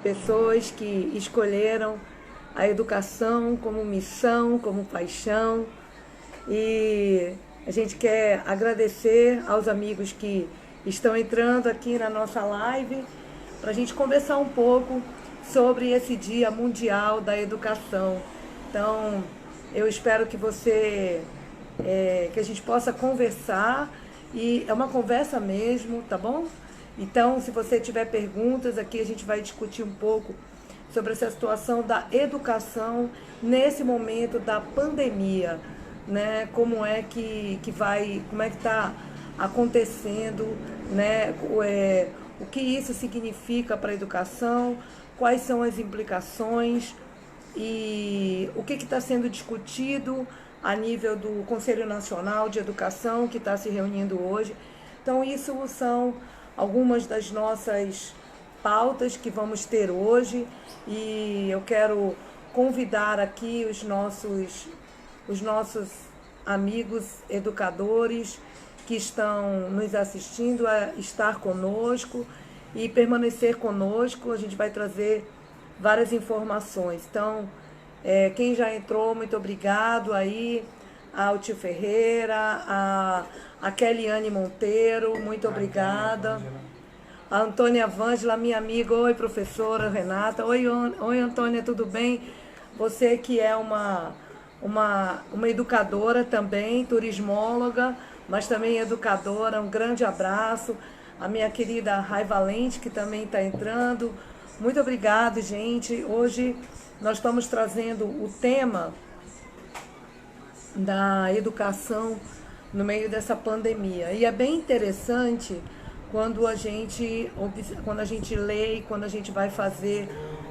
pessoas que escolheram a educação como missão, como paixão. E a gente quer agradecer aos amigos que estão entrando aqui na nossa live para a gente conversar um pouco sobre esse Dia Mundial da Educação. Então, eu espero que que a gente possa conversar, e é uma conversa mesmo, tá bom? Então, se você tiver perguntas aqui, a gente vai discutir um pouco sobre essa situação da educação nesse momento da pandemia, né? Como é que está acontecendo, né? O que isso significa para a educação, quais são as implicações e o que está sendo discutido a nível do Conselho Nacional de Educação, que está se reunindo hoje. Então, isso são algumas das nossas pautas que vamos ter hoje, e eu quero convidar aqui os nossos amigos educadores que estão nos assistindo a estar conosco e permanecer conosco. A gente vai trazer várias informações. Então, quem já entrou, muito obrigado aí, ao Tio Ferreira, a Keliane Monteiro, muito obrigada. A Antônia Vângela, minha amiga. Oi, professora Renata. Oi, Antônia, tudo bem? Você que é uma educadora também, turismóloga, mas também educadora, um grande abraço. A minha querida Rai Valente, que também está entrando. Muito obrigada, gente. Hoje nós estamos trazendo o tema da educação no meio dessa pandemia. E é bem interessante quando a gente lê, quando a gente vai fazer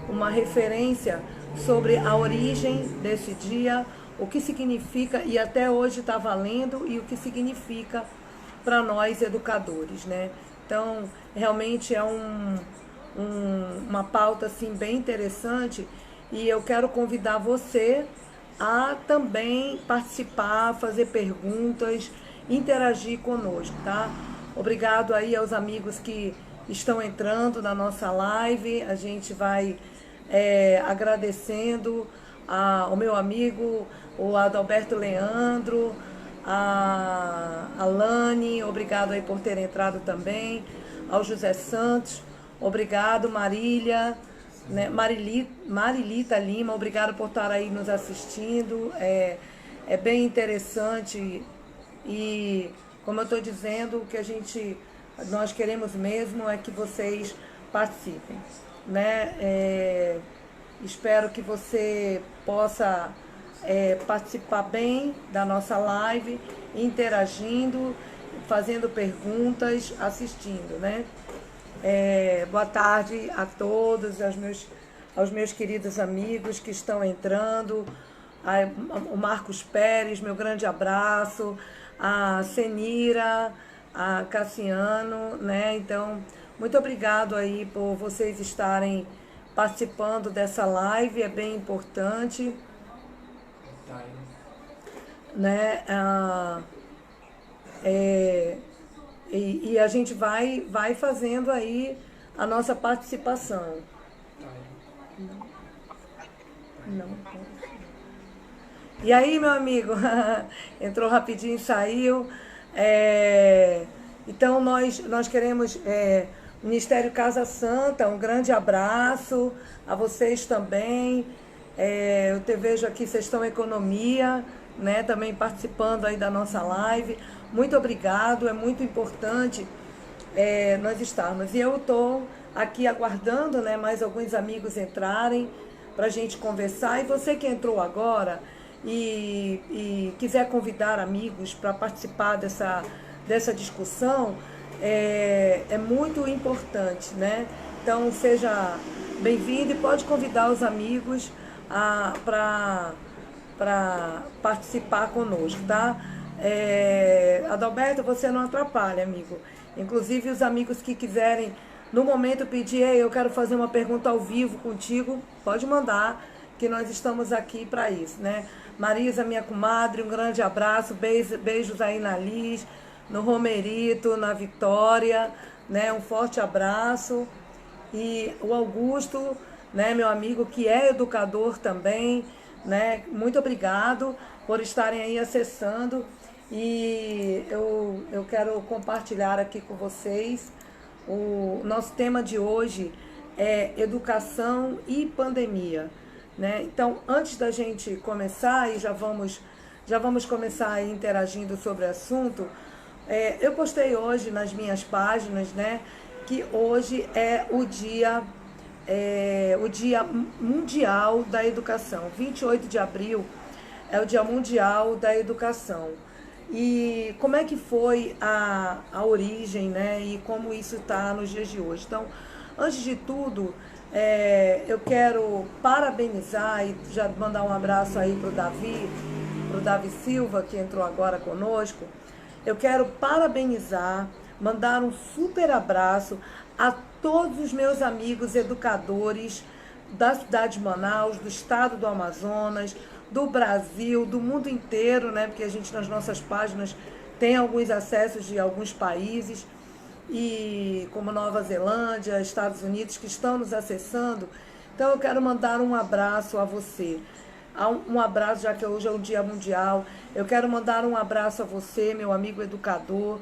uma referência sobre a origem desse dia, o que significa, e até hoje está valendo, e o que significa para nós educadores, né? Então, realmente é uma pauta assim, bem interessante, e eu quero convidar você a também participar, fazer perguntas, interagir conosco, tá? Obrigado aí aos amigos que estão entrando na nossa live. A gente vai agradecendo ao meu amigo, o Adalberto Leandro, a Lani, obrigado aí por ter entrado também, ao José Santos, obrigado, Marília, né? Marilita Lima, obrigado por estar aí nos assistindo. É bem interessante, e como eu estou dizendo, o que nós queremos mesmo é que vocês participem, né? Espero que você possa participar bem da nossa live, interagindo, fazendo perguntas, assistindo, né? Boa tarde a todos, aos meus queridos amigos que estão entrando, o Marcos Pérez, meu grande abraço, a Senira, a Cassiano, né? Então, muito obrigado aí por vocês estarem participando dessa live, é bem importante, né? E a gente vai fazendo aí a nossa participação. Não. E aí, meu amigo, entrou rapidinho, saiu. Então, nós queremos, Ministério Casa Santa, um grande abraço a vocês também. Eu te vejo aqui, vocês estão em economia, né, também participando aí da nossa live. Muito obrigado, é muito importante nós estarmos. E eu estou aqui aguardando, né, mais alguns amigos entrarem para a gente conversar. E você que entrou agora e quiser convidar amigos para participar dessa discussão, é muito importante, né? Então, seja bem-vindo e pode convidar os amigos para participar conosco, tá? Adalberto, você não atrapalha, amigo. Inclusive, os amigos que quiserem, no momento, pedir, eu quero fazer uma pergunta ao vivo contigo, pode mandar, que nós estamos aqui para isso, né? Marisa, minha comadre, um grande abraço, beijos aí na Liz, no Romerito, na Vitória, né? Um forte abraço. e o Augusto, né, meu amigo, que é educador também, né, muito obrigado por estarem aí acessando. E eu quero compartilhar aqui com vocês o nosso tema de hoje é educação e pandemia, né? Então, antes da gente começar, e já vamos começar aí interagindo sobre o assunto, eu postei hoje nas minhas páginas, né, que hoje é o Dia Mundial da Educação. 28 de abril é o Dia Mundial da Educação. E como é que foi a origem, né? E como isso está nos dias de hoje. Então, antes de tudo, eu quero parabenizar e já mandar um abraço aí para o Davi Silva, que entrou agora conosco. Eu quero parabenizar, mandar um super abraço a todos os meus amigos educadores da cidade de Manaus, do estado do Amazonas, do Brasil, do mundo inteiro, né? Porque a gente nas nossas páginas tem alguns acessos de alguns países, e como Nova Zelândia, Estados Unidos, que estão nos acessando. Então eu quero mandar um abraço a você. Um abraço, já que hoje é o Dia Mundial. Eu quero mandar um abraço a você, meu amigo educador,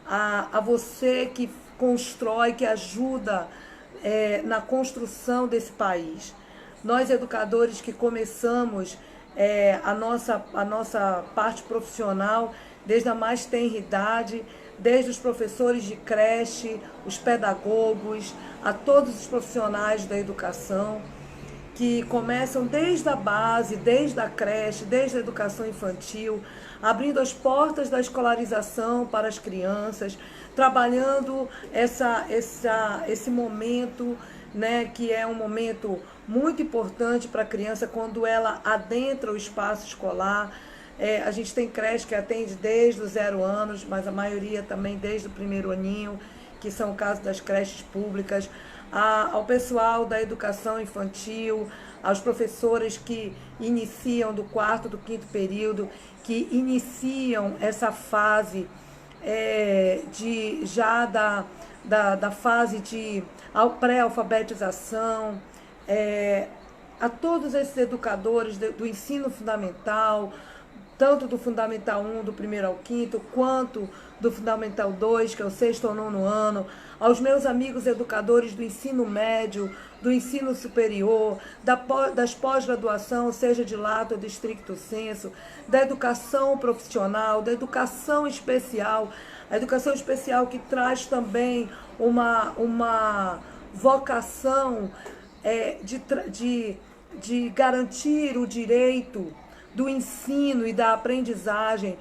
a você que constrói, que ajuda na construção desse país. Nós educadores que começamos a nossa parte profissional desde a mais tenra idade, desde os professores de creche, os pedagogos, a todos os profissionais da educação, que começam desde a base, desde a creche, desde a educação infantil, abrindo as portas da escolarização para as crianças, trabalhando esse momento, né, que é um momento muito importante para a criança quando ela adentra o espaço escolar. A gente tem creche que atende desde os 0 anos, mas a maioria também desde o primeiro aninho, que são o caso das creches públicas, ao pessoal da educação infantil, aos professores que iniciam do 4º, do 5º período, que iniciam essa fase da fase de pré-alfabetização, a todos esses educadores do ensino fundamental, tanto do Fundamental 1, do 1º ao 5º, quanto do Fundamental 2, que é o 6º ao 9º ano, aos meus amigos educadores do ensino médio, do ensino superior, das pós-graduação, seja de lato ou de stricto sensu, da educação profissional, da educação especial, a educação especial que traz também uma vocação de garantir o direito do ensino e da aprendizagem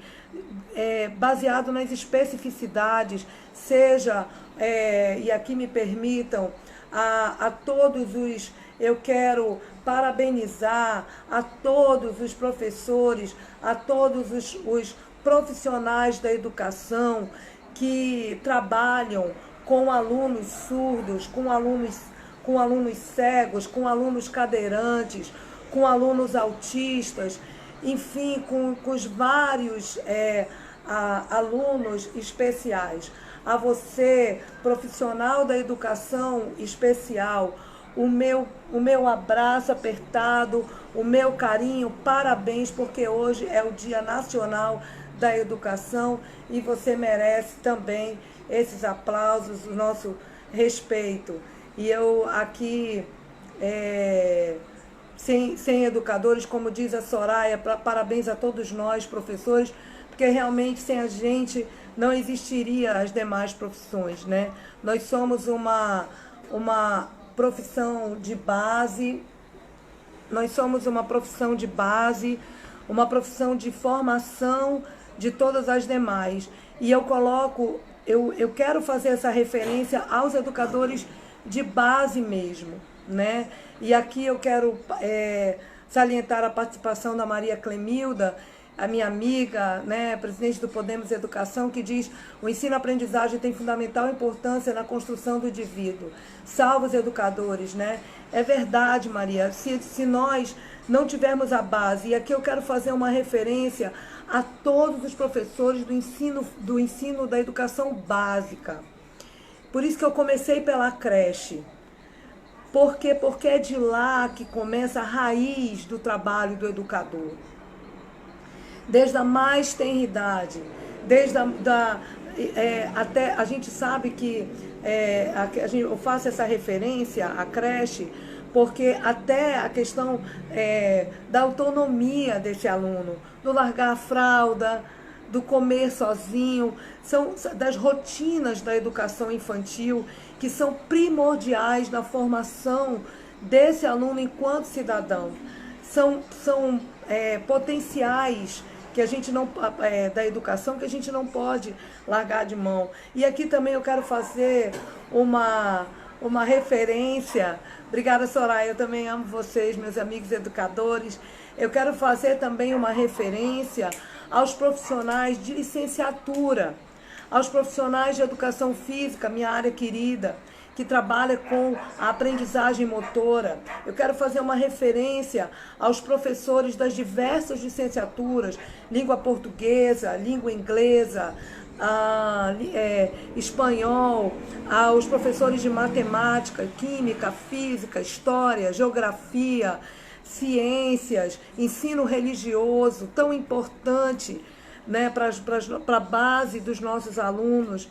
baseado nas especificidades, seja, e aqui me permitam, a todos os, eu quero parabenizar a todos os professores, a todos os profissionais da educação que trabalham com alunos surdos, com alunos cegos, com alunos cadeirantes, com alunos autistas, enfim, com os vários alunos especiais. A você, profissional da educação especial, o meu abraço apertado, o meu carinho, parabéns, porque hoje é o Dia Nacional da Educação e você merece também esses aplausos, o nosso respeito. E eu aqui, sem educadores, como diz a Soraya, parabéns a todos nós, professores, porque realmente sem a gente não existiria as demais profissões, né? Nós somos uma profissão de base, uma profissão de formação de todas as demais. E eu quero fazer essa referência aos educadores de base mesmo, né? E aqui eu quero salientar a participação da Maria Clemilda, a minha amiga, né, presidente do Podemos Educação, que diz: o ensino-aprendizagem tem fundamental importância na construção do indivíduo. Salve os educadores, né? É verdade, Maria, se nós não tivermos a base, e aqui eu quero fazer uma referência a todos os professores do ensino da educação básica. Por isso que eu comecei pela creche. Por quê? Porque é de lá que começa a raiz do trabalho do educador. Desde a mais tenra idade, desde até a gente sabe que eu faço essa referência à creche, porque até a questão da autonomia desse aluno, do largar a fralda, do comer sozinho, são das rotinas da educação infantil que são primordiais na formação desse aluno enquanto cidadão. São potenciais que a gente não, da educação que a gente não pode largar de mão. E aqui também eu quero fazer uma referência. Obrigada, Soraya, eu também amo vocês, meus amigos educadores. Eu quero fazer também uma referência aos profissionais de licenciatura, aos profissionais de educação física, minha área querida, que trabalha com a aprendizagem motora. Eu quero fazer uma referência aos professores das diversas licenciaturas, língua portuguesa, língua inglesa, espanhol, aos professores de matemática, química, física, história, geografia, ciências, ensino religioso, tão importante, né, para a base dos nossos alunos.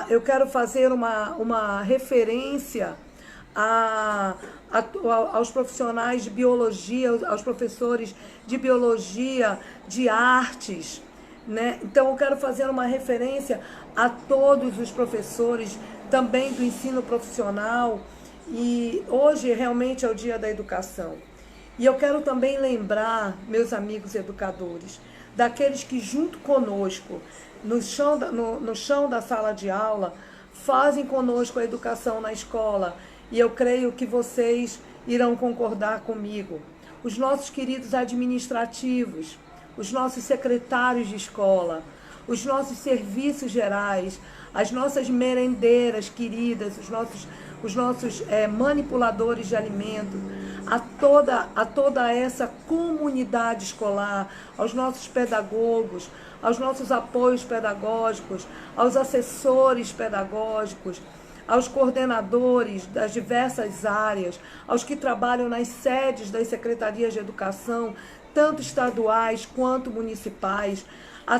Eu quero fazer uma referência aos profissionais de biologia, aos professores de biologia, de artes, né? Então eu quero fazer uma referência a todos os professores também do ensino profissional. E hoje realmente é o Dia da Educação. E eu quero também lembrar, meus amigos educadores, daqueles que junto conosco, no chão da sala de aula, fazem conosco a educação na escola. E eu creio que vocês irão concordar comigo. Os nossos queridos administrativos, os nossos secretários de escola, os nossos serviços gerais, as nossas merendeiras queridas, os nossos manipuladores de alimentos, a toda essa comunidade escolar, aos nossos pedagogos, aos nossos apoios pedagógicos, aos assessores pedagógicos, aos coordenadores das diversas áreas, aos que trabalham nas sedes das secretarias de educação, tanto estaduais quanto municipais, a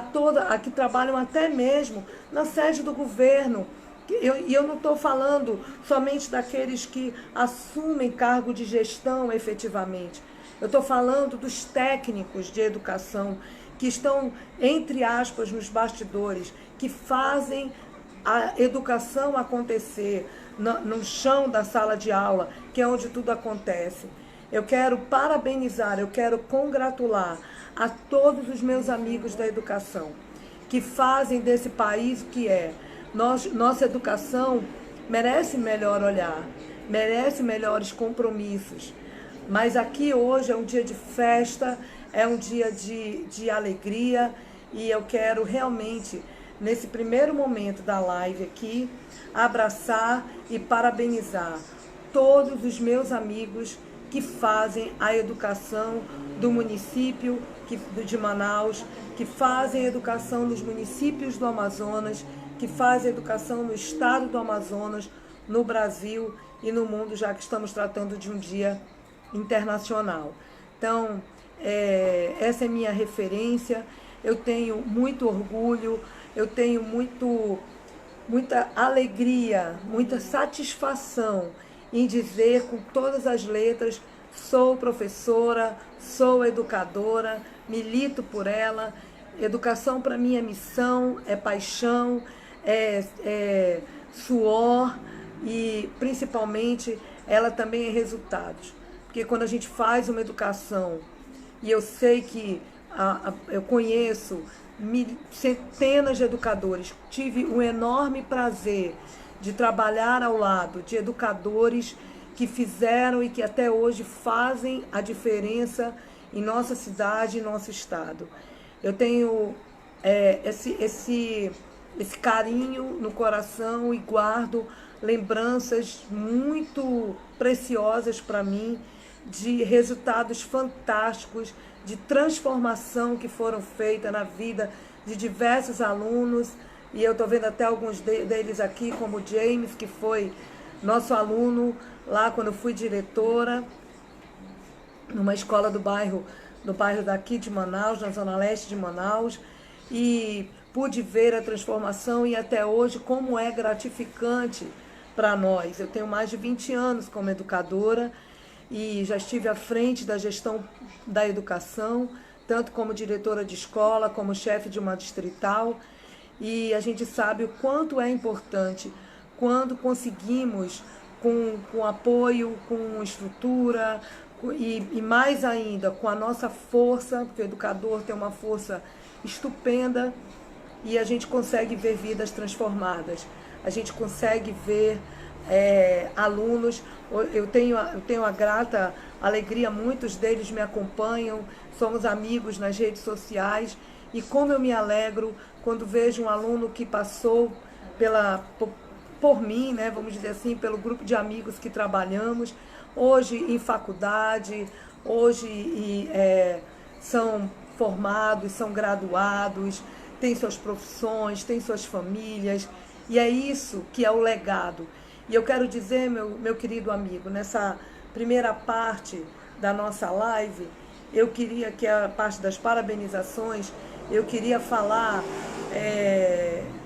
que trabalham até mesmo na sede do governo. E eu não estou falando somente daqueles que assumem cargo de gestão efetivamente. Eu estou falando dos técnicos de educação que estão, entre aspas, nos bastidores, que fazem a educação acontecer no chão da sala de aula, que é onde tudo acontece. Eu quero parabenizar, eu quero congratular a todos os meus amigos da educação, que fazem desse país o que é. Nossa educação merece melhor olhar, merece melhores compromissos. Mas aqui hoje é um dia de festa, é um dia de alegria, e eu quero realmente, nesse primeiro momento da live aqui, abraçar e parabenizar todos os meus amigos que fazem a educação do município de Manaus, que fazem a educação nos municípios do Amazonas, que fazem a educação no estado do Amazonas, no Brasil e no mundo, já que estamos tratando de um dia internacional. Então, essa é minha referência. Eu tenho muito orgulho, eu tenho muita alegria, muita satisfação em dizer com todas as letras: sou professora, sou educadora, milito por ela. Educação para mim é missão, é paixão, é suor, e principalmente ela também é resultados. Porque quando a gente faz uma educação, e eu sei que eu conheço centenas de educadores, tive o enorme prazer de trabalhar ao lado de educadores que fizeram e que até hoje fazem a diferença em nossa cidade e nosso estado. Eu tenho esse carinho no coração e guardo lembranças muito preciosas para mim de resultados fantásticos, de transformação que foram feitas na vida de diversos alunos. E eu estou vendo até alguns deles aqui, como o James, que foi nosso aluno lá quando eu fui diretora, numa escola do bairro daqui de Manaus, na Zona Leste de Manaus, e pude ver a transformação e até hoje como é gratificante para nós. Eu tenho mais de 20 anos como educadora e já estive à frente da gestão da educação, tanto como diretora de escola, como chefe de uma distrital, e a gente sabe o quanto é importante quando conseguimos, com apoio, com estrutura, e mais ainda com a nossa força, porque o educador tem uma força estupenda, e a gente consegue ver vidas transformadas, a gente consegue ver alunos. Eu tenho a grata alegria, muitos deles me acompanham, somos amigos nas redes sociais, e como eu me alegro quando vejo um aluno que passou por mim, né, vamos dizer assim, pelo grupo de amigos que trabalhamos, hoje em faculdade, hoje são formados, são graduados, têm suas profissões, têm suas famílias, e é isso que é o legado. E eu quero dizer, meu querido amigo, nessa primeira parte da nossa live, eu queria que a parte das parabenizações, eu queria falar,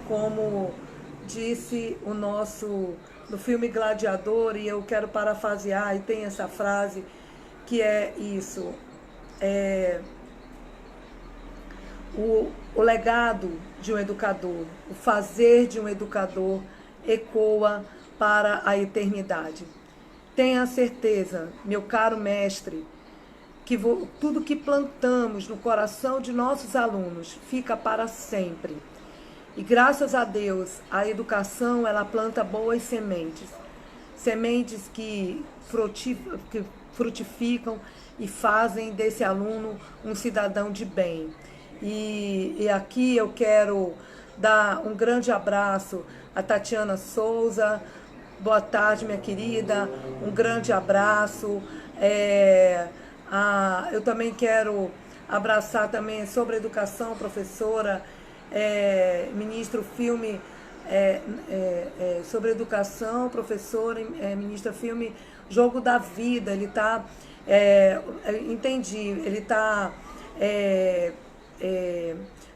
como disse no filme Gladiador, e eu quero parafrasear, e tem essa frase, que é isso, o legado de um educador, o fazer de um educador ecoa para a eternidade. Tenha certeza, meu caro mestre, que tudo que plantamos no coração de nossos alunos fica para sempre. E graças a Deus, a educação, ela planta boas sementes. Sementes que frutificam e fazem desse aluno um cidadão de bem. E aqui eu quero dar um grande abraço a Tatiana Souza. Boa tarde, minha querida. Um grande abraço. Eu também quero abraçar também sobre a educação, professora, ministra o filme sobre educação, professora, ministra filme Jogo da Vida. Ele está, entendi, ele está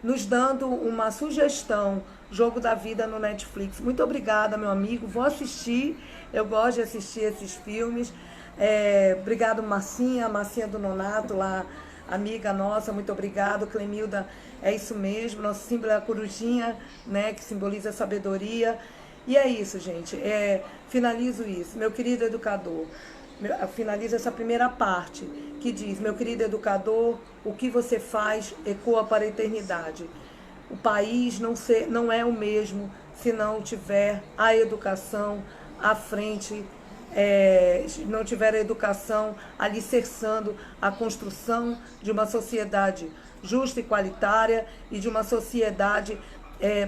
nos dando uma sugestão, Jogo da Vida no Netflix. Muito obrigada, meu amigo, vou assistir, eu gosto de assistir esses filmes. Obrigado, Marcinha do Nonato, lá, amiga nossa, muito obrigado. Clemilda, é isso mesmo, nosso símbolo é a corujinha, né, que simboliza a sabedoria. E é isso, gente, finalizo isso, meu querido educador, finalizo essa primeira parte, que diz, meu querido educador, o que você faz ecoa para a eternidade. O país não é o mesmo se não tiver a educação à frente, não tiver a educação alicerçando a construção de uma sociedade justa e igualitária e de uma sociedade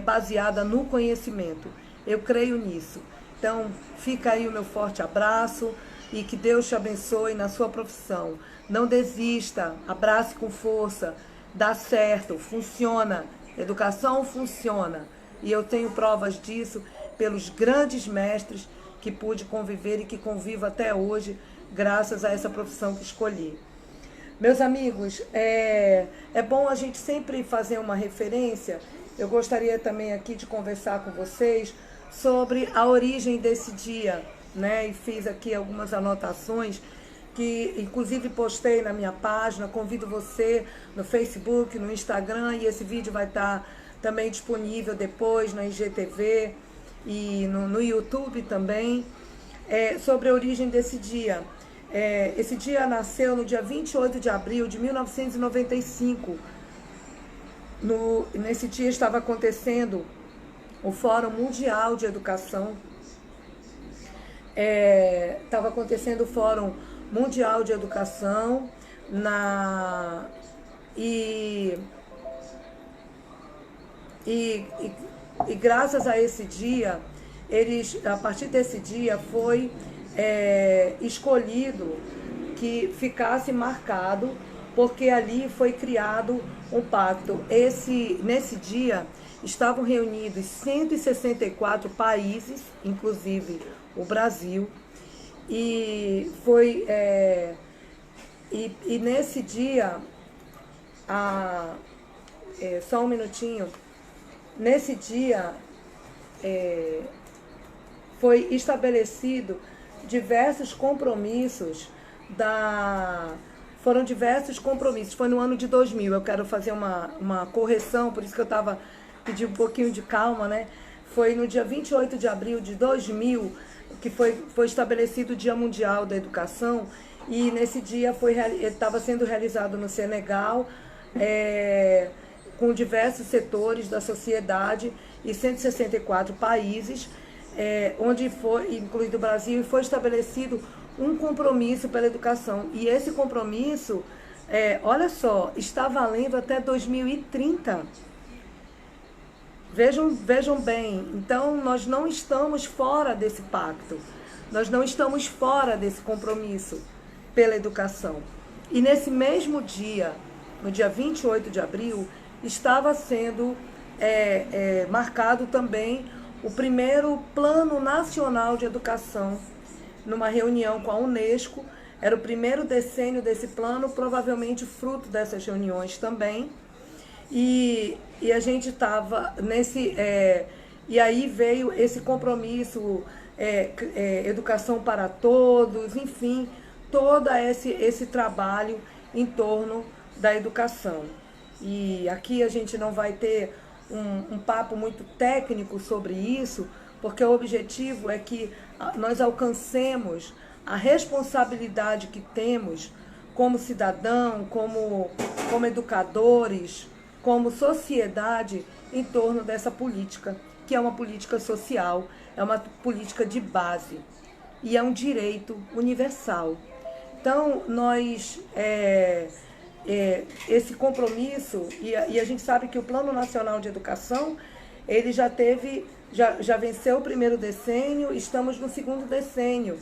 baseada no conhecimento. Eu creio nisso. Então, fica aí o meu forte abraço e que Deus te abençoe na sua profissão. Não desista, abrace com força, dá certo, funciona. Educação funciona. E eu tenho provas disso pelos grandes mestres que pude conviver e que convivo até hoje, graças a essa profissão que escolhi. Meus amigos, é bom a gente sempre fazer uma referência. Eu gostaria também aqui de conversar com vocês sobre a origem desse dia, né? E fiz aqui algumas anotações que inclusive postei na minha página. Convido você no Facebook, no Instagram, e esse vídeo vai estar também disponível depois na IGTV e no YouTube também, sobre a origem desse dia. Esse dia nasceu no dia 28 de abril de 1995. Nesse dia estava acontecendo o Fórum Mundial de Educação. Estava acontecendo o Fórum Mundial de Educação e graças a esse dia, a partir desse dia foi escolhido que ficasse marcado, porque ali foi criado um pacto. Nesse dia estavam reunidos 164 países, inclusive o Brasil. E foi e nesse dia, só um minutinho, nesse dia foi estabelecido diversos compromissos foram diversos compromissos, foi no ano de 2000, eu quero fazer uma correção, por isso que eu estava pedindo um pouquinho de calma, né? Foi no dia 28 de abril de 2000 que foi estabelecido o Dia Mundial da Educação, e nesse dia estava sendo realizado no Senegal, com diversos setores da sociedade e 164 países, onde foi incluído o Brasil, e foi estabelecido um compromisso pela educação. E esse compromisso, olha só, está valendo até 2030. Vejam bem, então nós não estamos fora desse pacto, nós não estamos fora desse compromisso pela educação. E nesse mesmo dia, no dia 28 de abril, estava sendo marcado também o primeiro Plano Nacional de Educação, numa reunião com a Unesco. Era o primeiro decênio desse plano, provavelmente fruto dessas reuniões também. E a gente estava nesse... e aí veio esse compromisso, educação para todos, enfim, todo esse trabalho em torno da educação. E aqui a gente não vai ter um papo muito técnico sobre isso, porque o objetivo é que nós alcancemos a responsabilidade que temos como cidadão, como educadores, como sociedade em torno dessa política, que é uma política social, é uma política de base e é um direito universal. Então, nós, esse compromisso, e a gente sabe que o Plano Nacional de Educação, ele já venceu o primeiro decênio, estamos no segundo decênio.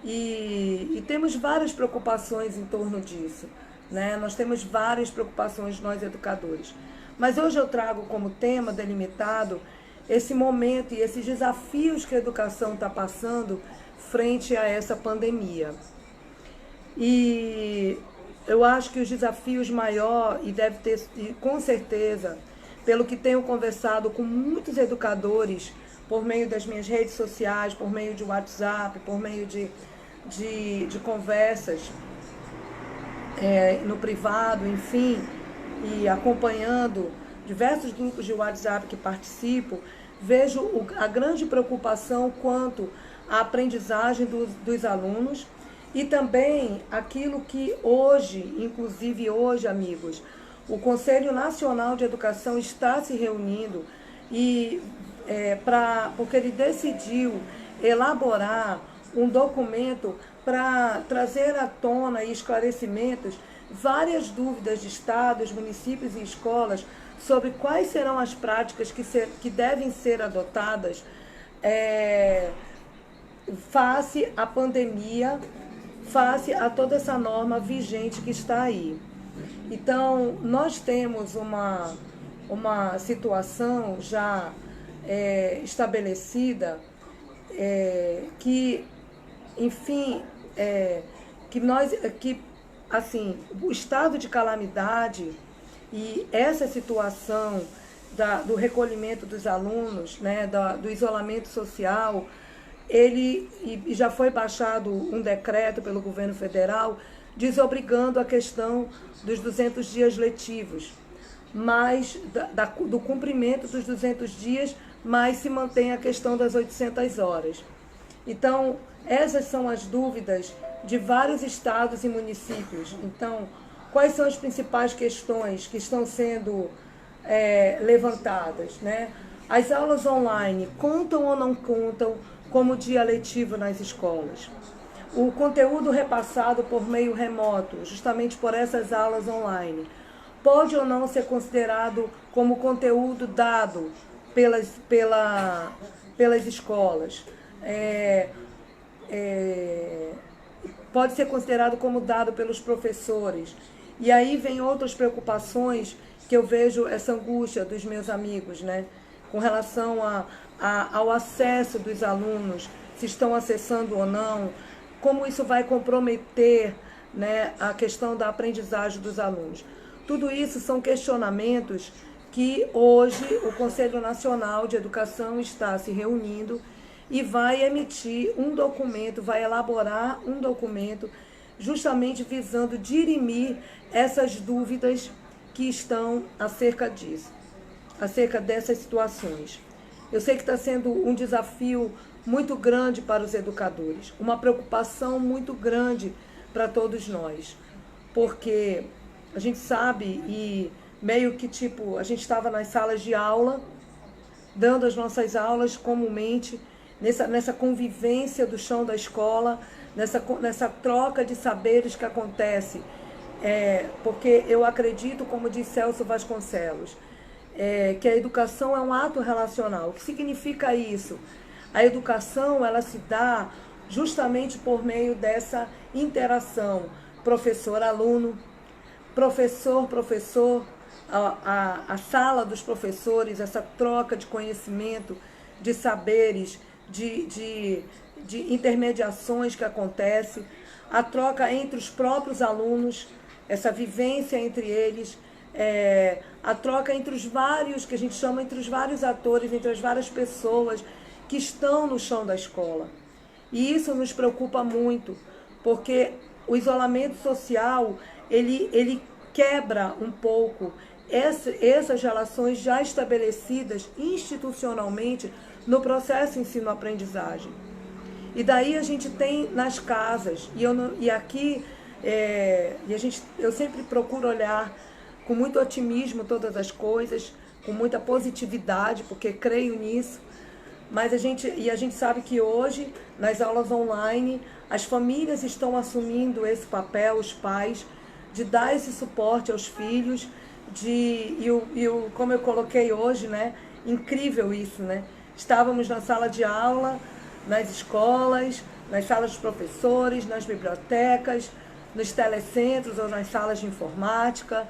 E temos várias preocupações em torno disso, né? Nós temos várias preocupações, nós educadores. Mas hoje eu trago como tema delimitado esse momento e esses desafios que a educação está passando frente a essa pandemia. E eu acho que os desafios maiores, e deve ter, e com certeza, pelo que tenho conversado com muitos educadores, por meio das minhas redes sociais, por meio de WhatsApp, por meio de conversas no privado, enfim, e acompanhando diversos grupos de WhatsApp que participo, vejo a grande preocupação quanto à aprendizagem dos alunos e também aquilo que hoje, inclusive hoje, amigos, o Conselho Nacional de Educação está se reunindo porque ele decidiu elaborar um documento para trazer à tona e esclarecimentos várias dúvidas de estados, municípios e escolas sobre quais serão as práticas que devem ser adotadas face à pandemia, face a toda essa norma vigente que está aí. Então, nós temos uma situação já estabelecida que, enfim, assim, o estado de calamidade e essa situação do recolhimento dos alunos, né, do isolamento social, e já foi baixado um decreto pelo governo federal desobrigando a questão dos 200 dias letivos, mas do cumprimento dos 200 dias, mas se mantém a questão das 800 horas. Então, essas são as dúvidas de vários estados e municípios. Então, quais são as principais questões que estão sendo levantadas, né? As aulas online contam ou não contam como dia letivo nas escolas? O conteúdo repassado por meio remoto, justamente por essas aulas online, pode ou não ser considerado como conteúdo dado pelas escolas? Pode ser considerado como dado pelos professores. E aí vem outras preocupações que eu vejo, essa angústia dos meus amigos, né, com relação ao acesso dos alunos se estão acessando ou não, como isso vai comprometer, né, a questão da aprendizagem dos alunos. Tudo isso são questionamentos que hoje o Conselho Nacional de Educação está se reunindo e vai emitir um documento, vai elaborar um documento justamente visando dirimir essas dúvidas que estão acerca disso, acerca dessas situações. Eu sei que está sendo um desafio muito grande para os educadores, uma preocupação muito grande para todos nós, porque a gente sabe e meio que tipo, a gente estava nas salas de aula, dando as nossas aulas comumente, nessa convivência do chão da escola, nessa troca de saberes que acontece, porque eu acredito, como disse Celso Vasconcelos, que a educação é um ato relacional. O que significa isso? A educação, ela se dá justamente por meio dessa interação professor-aluno, professor-professor, a sala dos professores, essa troca de conhecimento, de saberes, de intermediações que acontece, a troca entre os próprios alunos, essa vivência entre eles, a troca entre os vários, que a gente chama entre os vários atores, entre as várias pessoas que estão no chão da escola. E isso nos preocupa muito, porque o isolamento social, ele quebra um pouco essas relações já estabelecidas institucionalmente no processo ensino-aprendizagem. E daí a gente tem nas casas, eu sempre procuro olhar com muito otimismo todas as coisas, com muita positividade, porque creio nisso, mas a gente sabe que hoje, nas aulas online, as famílias estão assumindo esse papel, os pais, de dar esse suporte aos filhos, como eu coloquei hoje, né? Incrível isso, né? Estávamos na sala de aula, nas escolas, nas salas dos professores, nas bibliotecas, nos telecentros ou nas salas de informática,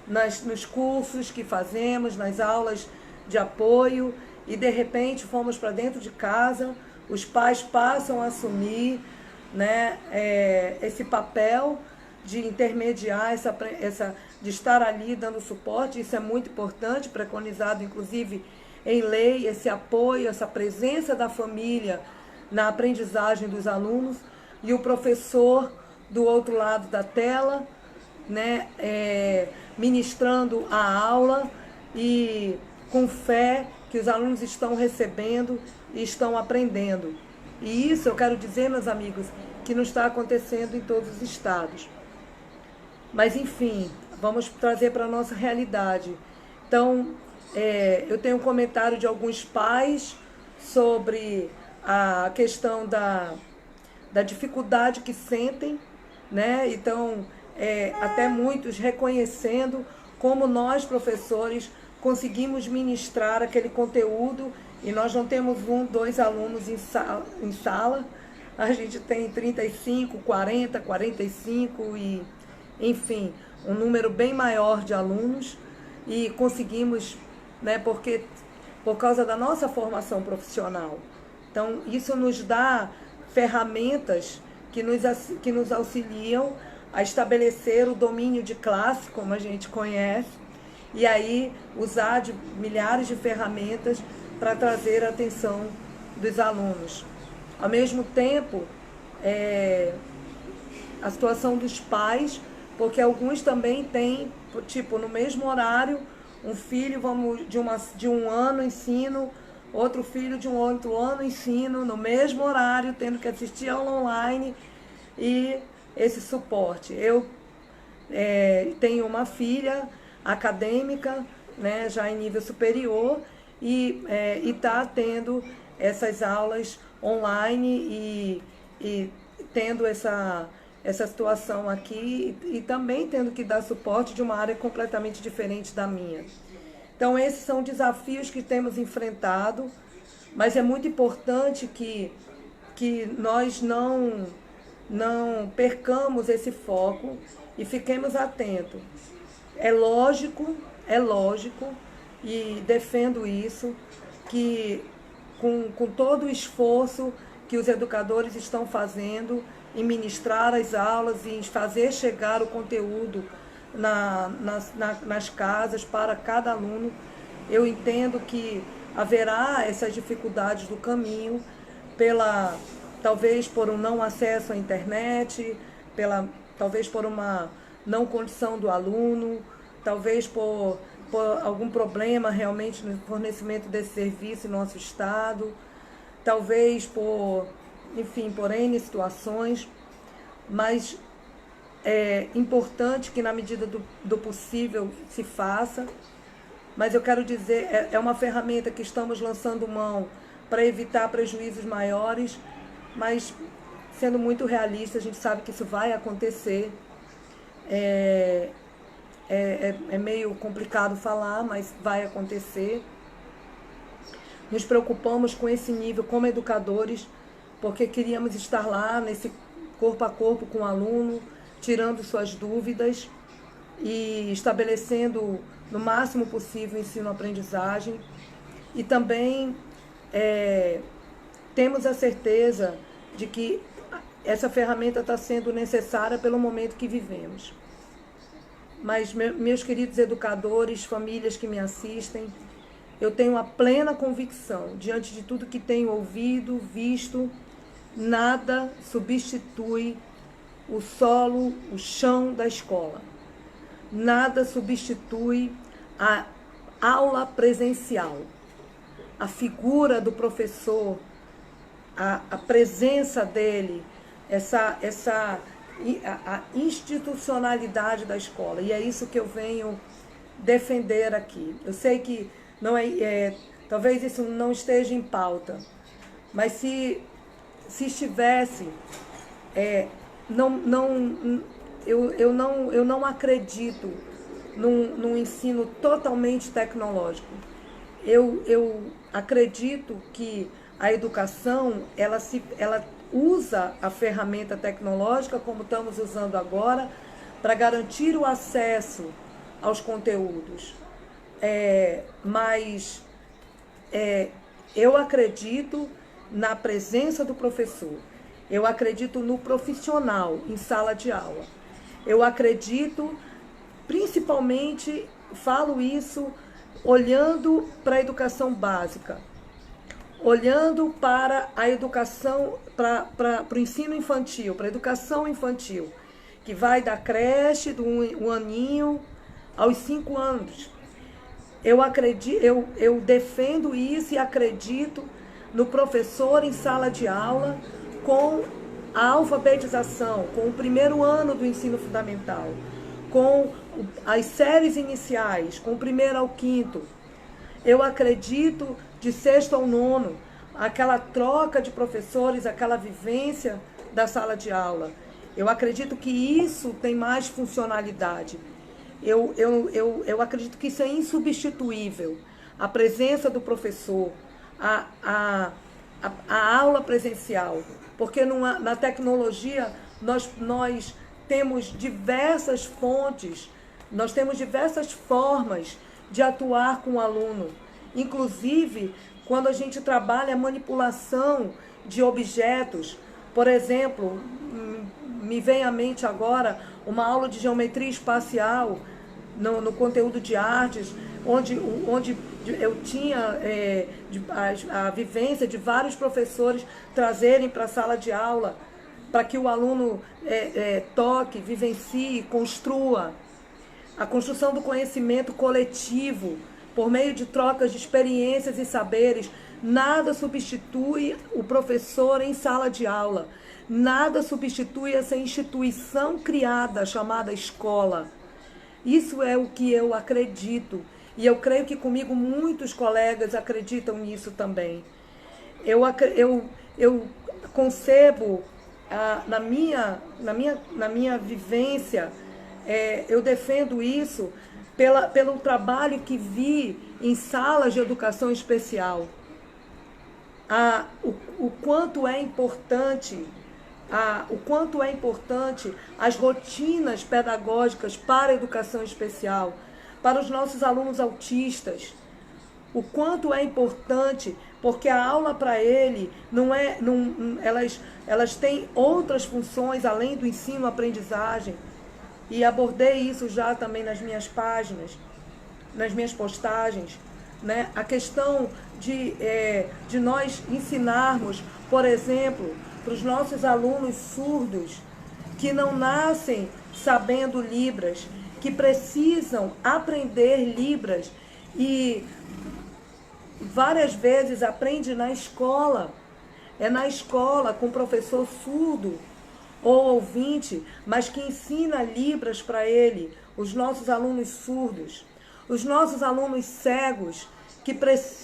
nos cursos que fazemos, nas aulas de apoio, e de repente fomos para dentro de casa, os pais passam a assumir, né, esse papel de intermediar, de estar ali dando suporte. Isso é muito importante, preconizado inclusive em lei, esse apoio, essa presença da família na aprendizagem dos alunos, e o professor do outro lado da tela, né, ministrando a aula e com fé que os alunos estão recebendo e estão aprendendo. E isso eu quero dizer, meus amigos, que não está acontecendo em todos os estados. Mas, enfim, vamos trazer para a nossa realidade. Então, eu tenho um comentário de alguns pais sobre a questão da dificuldade que sentem, né? Então, até muitos reconhecendo como nós, professores, conseguimos ministrar aquele conteúdo, e nós não temos 1, 2 alunos em sala, a gente tem 35, 40, 45 e, enfim, um número bem maior de alunos, e conseguimos, né, porque por causa da nossa formação profissional. Então, isso nos dá ferramentas que nos auxiliam a estabelecer o domínio de classe, como a gente conhece, e aí usar de milhares de ferramentas para trazer a atenção dos alunos. Ao mesmo tempo, a situação dos pais, porque alguns também têm, tipo, no mesmo horário, um filho de um ano ensino, outro filho de um outro ano ensino, no mesmo horário, tendo que assistir aula online e esse suporte. Eu tenho uma filha acadêmica, né, já em nível superior, e está tendo essas aulas online e tendo essa situação aqui, e também tendo que dar suporte de uma área completamente diferente da minha. Então, esses são desafios que temos enfrentado, mas é muito importante que nós não percamos esse foco e fiquemos atentos. É lógico, e defendo isso, que com todo o esforço que os educadores estão fazendo em ministrar as aulas e em fazer chegar o conteúdo nas casas para cada aluno. Eu entendo que haverá essas dificuldades do caminho, talvez por um não acesso à internet, talvez por uma não condição do aluno, talvez por algum problema realmente no fornecimento desse serviço em nosso estado, talvez por N situações, mas é importante que na medida do possível se faça. Mas eu quero dizer, é uma ferramenta que estamos lançando mão para evitar prejuízos maiores, mas sendo muito realista, a gente sabe que isso vai acontecer. É meio complicado falar, mas vai acontecer. Nos preocupamos com esse nível como educadores, porque queríamos estar lá nesse corpo a corpo com o aluno, tirando suas dúvidas e estabelecendo no máximo possível o ensino-aprendizagem. E também temos a certeza de que essa ferramenta está sendo necessária pelo momento que vivemos. Mas, meus queridos educadores, famílias que me assistem, eu tenho a plena convicção, diante de tudo que tenho ouvido, visto, nada substitui o solo, o chão da escola. Nada substitui a aula presencial. A figura do professor, a presença dele, a institucionalidade da escola. E é isso que eu venho defender aqui. Eu sei que não talvez isso não esteja em pauta, mas se estivesse, eu não acredito num ensino totalmente tecnológico. Eu acredito que a educação, ela usa a ferramenta tecnológica, como estamos usando agora, para garantir o acesso aos conteúdos. Mas eu acredito na presença do professor. Eu acredito no profissional em sala de aula. Eu acredito, principalmente, falo isso olhando para a educação básica, olhando para a educação, para o ensino infantil, para a educação infantil, que vai da creche, do um aninho aos 5 anos. Eu defendo isso e acredito no professor em sala de aula com a alfabetização, com o primeiro ano do ensino fundamental, com as séries iniciais, com o 1º ao 5º. Eu acredito de 6º ao 9º, aquela troca de professores, aquela vivência da sala de aula. Eu acredito que isso tem mais funcionalidade. Eu acredito que isso é insubstituível. A presença do professor, a aula presencial. Porque na tecnologia nós temos diversas fontes, nós temos diversas formas de atuar com o aluno. Inclusive, quando a gente trabalha a manipulação de objetos, por exemplo, me vem à mente agora uma aula de geometria espacial no conteúdo de artes, onde eu tinha a vivência de vários professores trazerem para a sala de aula, para que o aluno toque, vivencie, construa. A construção do conhecimento coletivo, por meio de trocas de experiências e saberes. Nada substitui o professor em sala de aula. Nada substitui essa instituição criada, chamada escola. Isso é o que eu acredito. E eu creio que comigo muitos colegas acreditam nisso também. Eu concebo, na minha vivência, eu defendo isso pelo trabalho que vi em salas de educação especial. O quanto é importante as rotinas pedagógicas para a educação especial, para os nossos alunos autistas. O quanto é importante, porque a aula para ele não é, elas têm outras funções além do ensino-aprendizagem, e abordei isso já também nas minhas páginas, nas minhas postagens, né? A questão de nós ensinarmos, por exemplo, para os nossos alunos surdos, que não nascem sabendo Libras, que precisam aprender Libras e várias vezes aprende na escola. É na escola com professor surdo ou ouvinte, mas que ensina Libras para ele, os nossos alunos surdos, os nossos alunos cegos,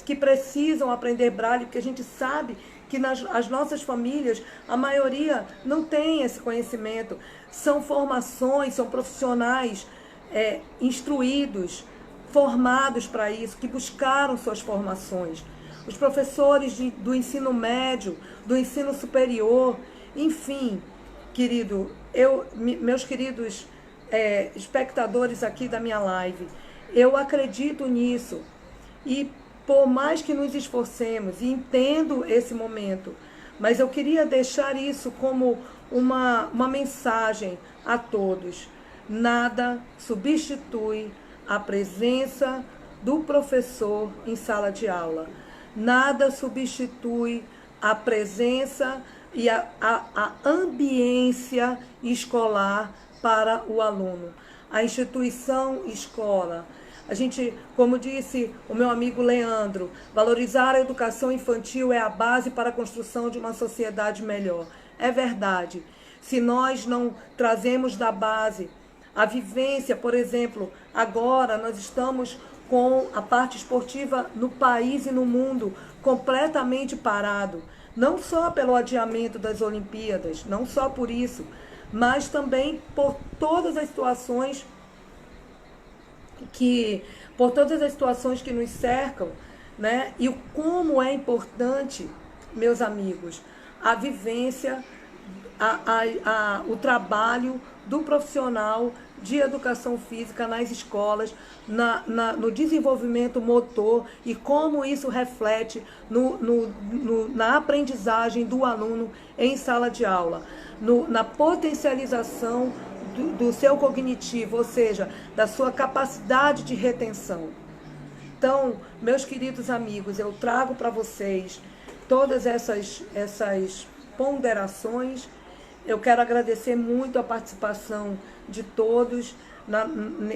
que precisam aprender Braille, porque a gente sabe que as nossas famílias, a maioria não tem esse conhecimento. São formações, são profissionais instruídos, formados para isso, que buscaram suas formações. Os professores do ensino médio, do ensino superior, enfim, meus queridos espectadores aqui da minha live, eu acredito nisso. E por mais que nos esforcemos, e entendo esse momento, mas eu queria deixar isso como uma mensagem a todos. Nada substitui a presença do professor em sala de aula. Nada substitui a presença e a ambiência escolar para o aluno. A instituição escola. A gente, como disse o meu amigo Leandro, valorizar a educação infantil é a base para a construção de uma sociedade melhor. É verdade. Se nós não trazemos da base a vivência, por exemplo, agora nós estamos com a parte esportiva no país e no mundo completamente parado. Não só pelo adiamento das Olimpíadas, não só por isso, mas também por todas as situações que nos cercam, né? E como é importante, meus amigos, a vivência, o trabalho do profissional de educação física nas escolas, no desenvolvimento motor e como isso reflete na aprendizagem do aluno em sala de aula, na potencialização do seu cognitivo, ou seja, da sua capacidade de retenção. Então, meus queridos amigos, eu trago para vocês todas essas ponderações. Eu quero agradecer muito a participação de todos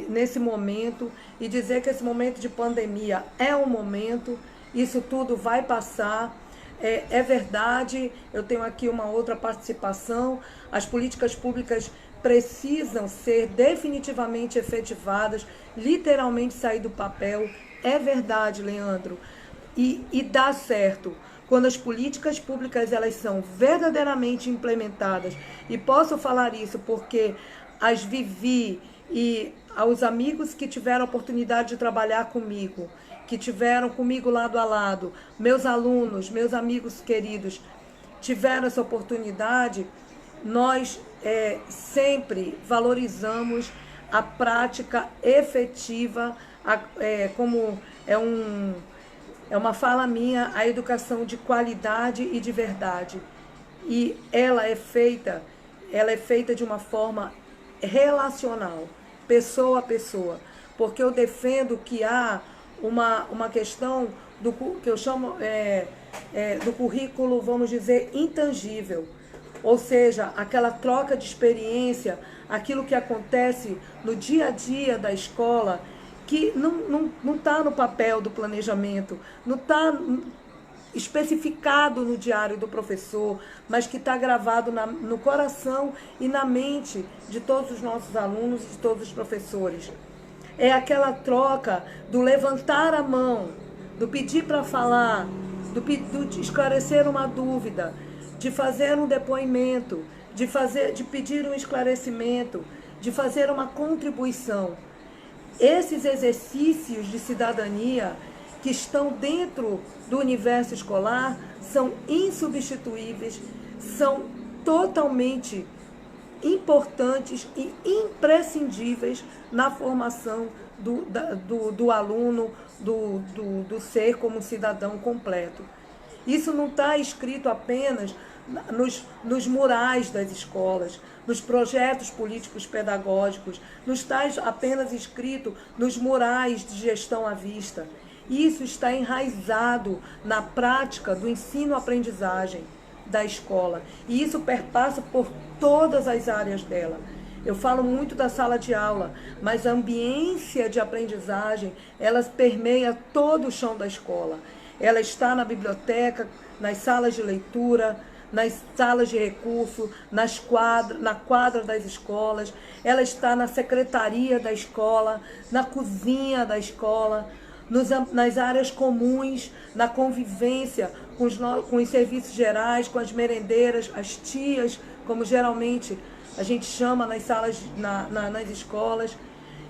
nesse momento e dizer que esse momento de pandemia é um momento, isso tudo vai passar. É verdade, eu tenho aqui uma outra participação, as políticas públicas precisam ser definitivamente efetivadas, literalmente sair do papel. É verdade, Leandro, e dá certo quando as políticas públicas elas são verdadeiramente implementadas. E posso falar isso porque as vivi, e aos amigos que tiveram a oportunidade de trabalhar comigo, que tiveram comigo lado a lado, meus alunos, meus amigos queridos, tiveram essa oportunidade. Nós sempre valorizamos a prática efetiva, como é uma fala minha, a educação de qualidade e de verdade. E ela é feita de uma forma relacional, pessoa a pessoa, porque eu defendo que há uma questão que eu chamo do currículo, vamos dizer, intangível, ou seja, aquela troca de experiência, aquilo que acontece no dia a dia da escola, que não está no papel do planejamento, não está especificado no diário do professor, mas que está gravado no coração e na mente de todos os nossos alunos e de todos os professores. É aquela troca do levantar a mão, do pedir para falar, de esclarecer uma dúvida, de fazer um depoimento, de pedir um esclarecimento, de fazer uma contribuição. Esses exercícios de cidadania que estão dentro do universo escolar são insubstituíveis, são totalmente importantes e imprescindíveis na formação do aluno, do ser como cidadão completo. Isso não está escrito apenas nos murais das escolas, nos projetos políticos pedagógicos, não está apenas escrito nos murais de gestão à vista. Isso está enraizado na prática do ensino-aprendizagem da escola. E isso perpassa por todas as áreas dela. Eu falo muito da sala de aula, mas a ambiência de aprendizagem, ela permeia todo o chão da escola. Ela está na biblioteca, nas salas de leitura, nas salas de recurso, na quadra das escolas, ela está na secretaria da escola, na cozinha da escola, nas áreas comuns, na convivência com os serviços gerais, com as merendeiras, as tias, como geralmente a gente chama nas salas, nas escolas.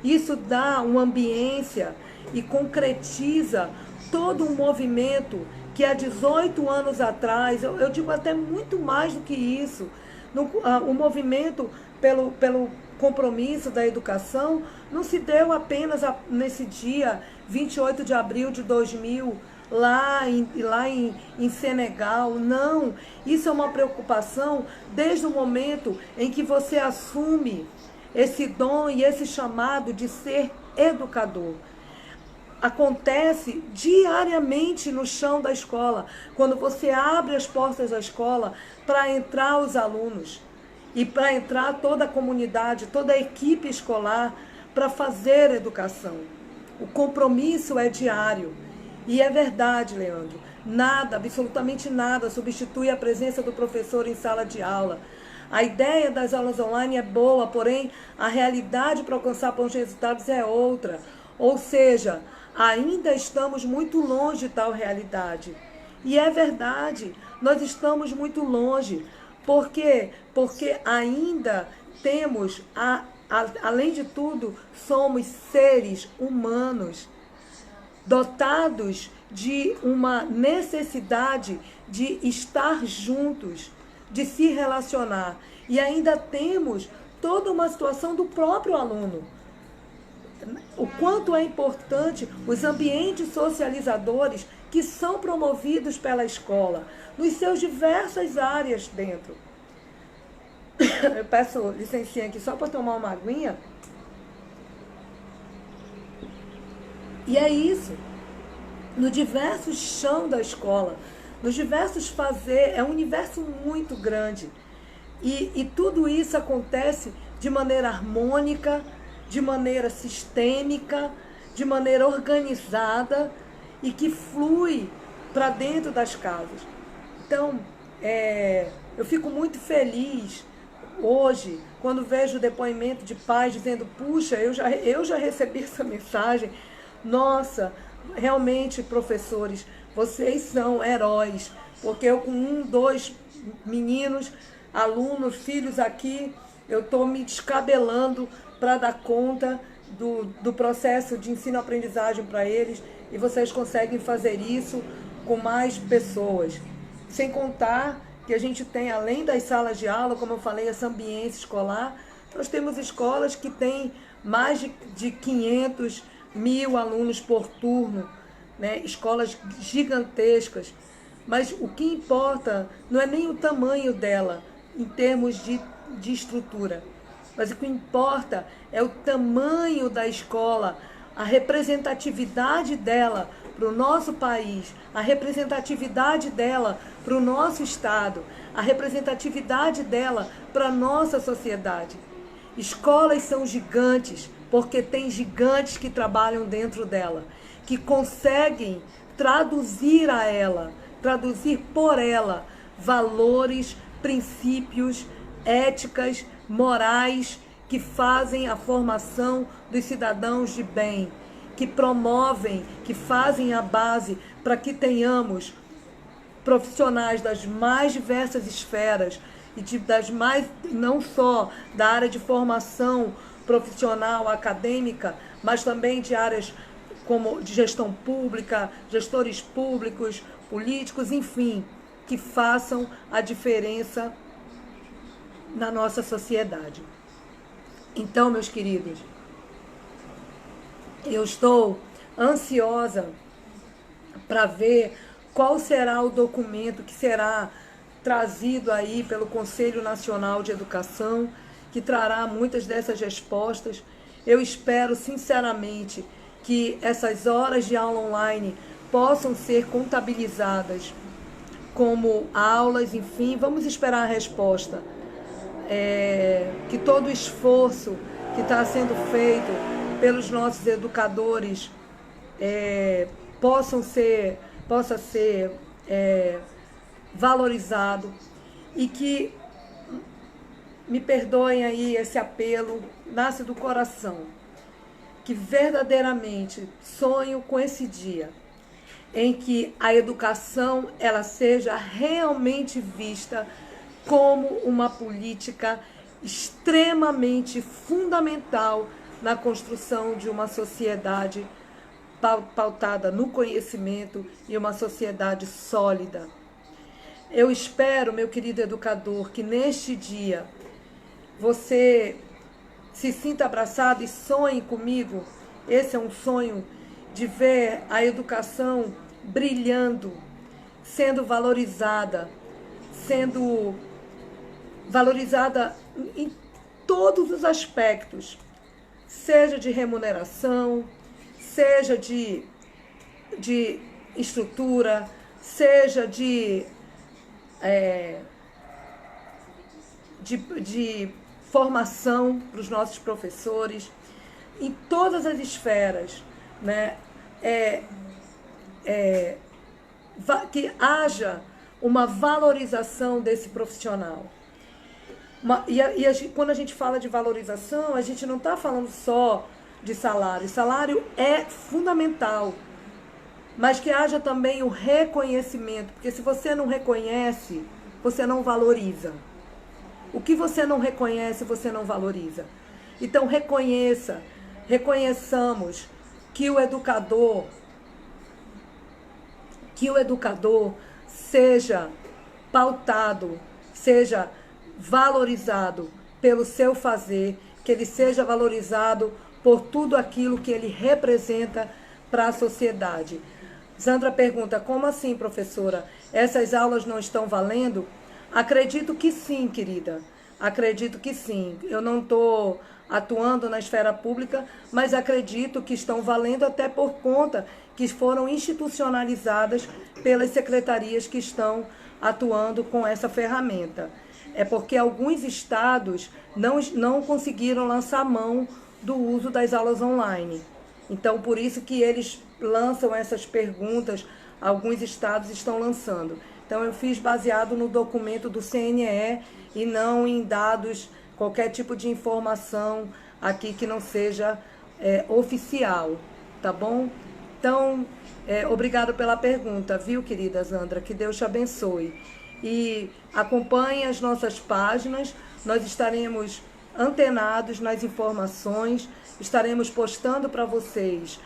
Isso dá uma ambiência e concretiza todo um movimento que há 18 anos atrás, eu digo até muito mais do que isso, o movimento pelo compromisso da educação não se deu apenas nesse dia 28 de abril de 2000, lá em Senegal. Não, isso é uma preocupação desde o momento em que você assume esse dom e esse chamado de ser educador. Acontece diariamente no chão da escola, quando você abre as portas da escola para entrar os alunos e para entrar toda a comunidade, toda a equipe escolar para fazer educação. O compromisso é diário. E é verdade, Leandro, nada, absolutamente nada, substitui a presença do professor em sala de aula. A ideia das aulas online é boa, porém a realidade para alcançar bons resultados é outra. Ou seja, ainda estamos muito longe de tal realidade. E é verdade, nós estamos muito longe. Por quê? Porque ainda temos, além de tudo, somos seres humanos, dotados de uma necessidade de estar juntos, de se relacionar. E ainda temos toda uma situação do próprio aluno. O quanto é importante os ambientes socializadores que são promovidos pela escola, nos seus diversas áreas dentro. Eu peço licencinha aqui só para tomar uma aguinha. E é isso. No diverso chão da escola, nos diversos fazer, é um universo muito grande. E tudo isso acontece de maneira harmônica, de maneira sistêmica, de maneira organizada e que flui para dentro das casas. Então, eu fico muito feliz hoje quando vejo o depoimento de pais dizendo: puxa, eu já recebi essa mensagem. Nossa, realmente, professores, vocês são heróis, porque eu com 2 meninos, alunos, filhos aqui, eu estou me descabelando para dar conta do processo de ensino-aprendizagem para eles, e vocês conseguem fazer isso com mais pessoas. Sem contar que a gente tem, além das salas de aula, como eu falei, essa ambiência escolar, nós temos escolas que têm mais de 500 mil alunos por turno, né? Escolas gigantescas. Mas o que importa não é nem o tamanho dela, em termos de estrutura. Mas o que importa é o tamanho da escola, a representatividade dela para o nosso país, a representatividade dela para o nosso estado, a representatividade dela para a nossa sociedade. Escolas são gigantes, porque tem gigantes que trabalham dentro dela, que conseguem traduzir traduzir por ela, valores, princípios, éticas, morais, que fazem a formação dos cidadãos de bem, que promovem, que fazem a base para que tenhamos profissionais das mais diversas esferas, e das mais, não só da área de formação profissional, acadêmica, mas também de áreas como de gestão pública, gestores públicos, políticos, enfim, que façam a diferença na nossa sociedade. Então, meus queridos, eu estou ansiosa para ver qual será o documento que será trazido aí pelo Conselho Nacional de Educação, que trará muitas dessas respostas. Eu espero, sinceramente, que essas horas de aula online possam ser contabilizadas como aulas, enfim, vamos esperar a resposta. Que todo o esforço que está sendo feito pelos nossos educadores possa ser valorizado, e que, me perdoem aí esse apelo, nasce do coração, que verdadeiramente sonho com esse dia em que a educação ela seja realmente vista como uma política extremamente fundamental na construção de uma sociedade pautada no conhecimento e uma sociedade sólida. Eu espero, meu querido educador, que neste dia você se sinta abraçado e sonhe comigo. Esse é um sonho de ver a educação brilhando, sendo valorizada em todos os aspectos, seja de remuneração, seja de estrutura, seja de formação para os nossos professores, em todas as esferas, né? Que haja uma valorização desse profissional. Quando a gente fala de valorização, a gente não está falando só de salário. Salário é fundamental, mas que haja também o reconhecimento, porque se você não reconhece, você não valoriza. O que você não reconhece, você não valoriza. Então reconheçamos que o educador seja pautado, seja valorizado pelo seu fazer, que ele seja valorizado por tudo aquilo que ele representa para a sociedade. Sandra pergunta: como assim, professora? Essas aulas não estão valendo? Acredito que sim, querida. Acredito que sim. Eu não estou atuando na esfera pública, mas acredito que estão valendo até por conta que foram institucionalizadas pelas secretarias que estão atuando com essa ferramenta. É porque alguns estados não conseguiram lançar mão do uso das aulas online. Então, por isso que eles lançam essas perguntas, alguns estados estão lançando. Então, eu fiz baseado no documento do CNE e não em dados, qualquer tipo de informação aqui que não seja oficial, tá bom? Então, obrigado pela pergunta, viu, querida Sandra? Que Deus te abençoe. E acompanhe as nossas páginas, nós estaremos antenados nas informações, estaremos postando para vocês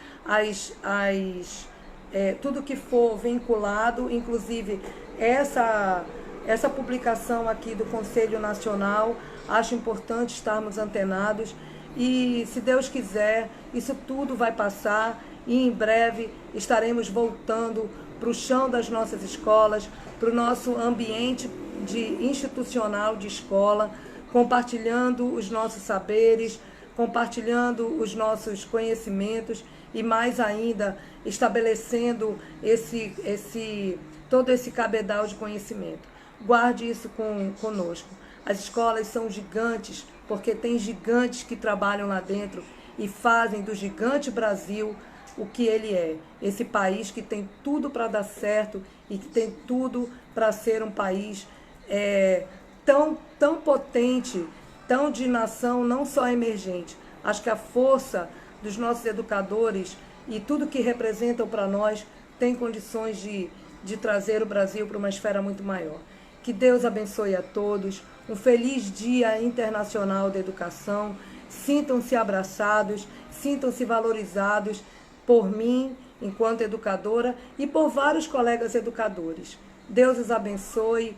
tudo que for vinculado, inclusive essa publicação aqui do Conselho Nacional. Acho importante estarmos antenados e, se Deus quiser, isso tudo vai passar e em breve estaremos voltando para o chão das nossas escolas, para o nosso ambiente institucional de escola, compartilhando os nossos saberes, compartilhando os nossos conhecimentos e, mais ainda, estabelecendo todo esse cabedal de conhecimento. Guarde isso conosco. As escolas são gigantes, porque tem gigantes que trabalham lá dentro e fazem do gigante Brasil o que ele é. Esse país que tem tudo para dar certo e que tem tudo para ser um país tão potente, tão de nação, não só emergente. Acho que a força dos nossos educadores e tudo que representam para nós tem condições de trazer o Brasil para uma esfera muito maior. Que Deus abençoe a todos. Um feliz Dia Internacional da Educação. Sintam-se abraçados, sintam-se valorizados por mim, enquanto educadora, e por vários colegas educadores. Deus os abençoe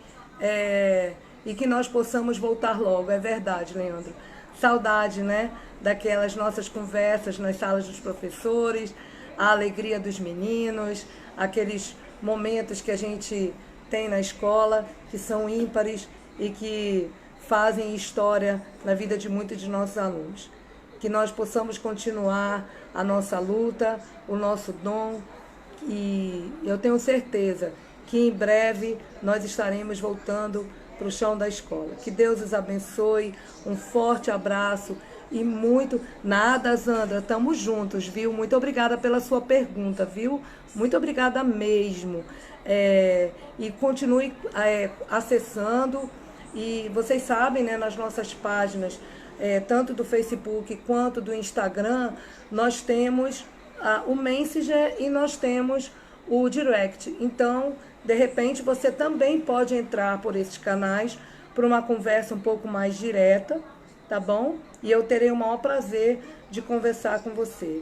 e que nós possamos voltar logo. É verdade, Leandro. Saudade, né? Daquelas nossas conversas nas salas dos professores, a alegria dos meninos, aqueles momentos que a gente tem na escola, que são ímpares e que fazem história na vida de muitos de nossos alunos. Que nós possamos continuar a nossa luta, o nosso dom, e eu tenho certeza que em breve nós estaremos voltando para o chão da escola. Que Deus os abençoe, um forte abraço e muito... Nada, Zandra, estamos juntos, viu? Muito obrigada pela sua pergunta, viu? Muito obrigada mesmo. E continue acessando, e vocês sabem, né, nas nossas páginas, tanto do Facebook quanto do Instagram, nós temos o Messenger e nós temos o Direct. Então, de repente, você também pode entrar por esses canais para uma conversa um pouco mais direta, tá bom? E eu terei o maior prazer de conversar com você.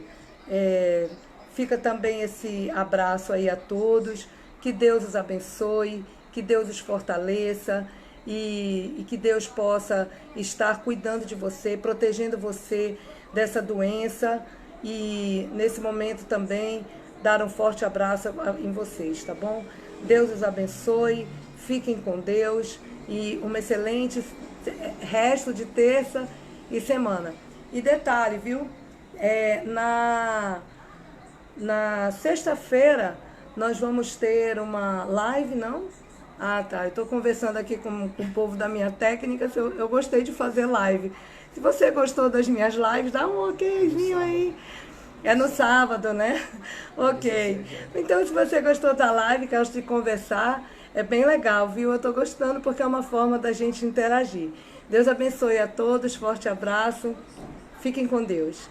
Fica também esse abraço aí a todos, que Deus os abençoe, que Deus os fortaleça e que Deus possa estar cuidando de você, protegendo você dessa doença e nesse momento também dar um forte abraço em vocês, tá bom? Deus os abençoe, fiquem com Deus e um excelente resto de terça e semana. E detalhe, viu? Na sexta-feira nós vamos ter uma live, não? Ah, tá. Eu estou conversando aqui com o povo da minha técnica. Eu gostei de fazer live. Se você gostou das minhas lives, dá um okzinho aí. É no sábado, né? Ok. Então, se você gostou da live, que eu gosto de conversar, é bem legal, viu? Eu estou gostando porque é uma forma da gente interagir. Deus abençoe a todos. Forte abraço. Fiquem com Deus.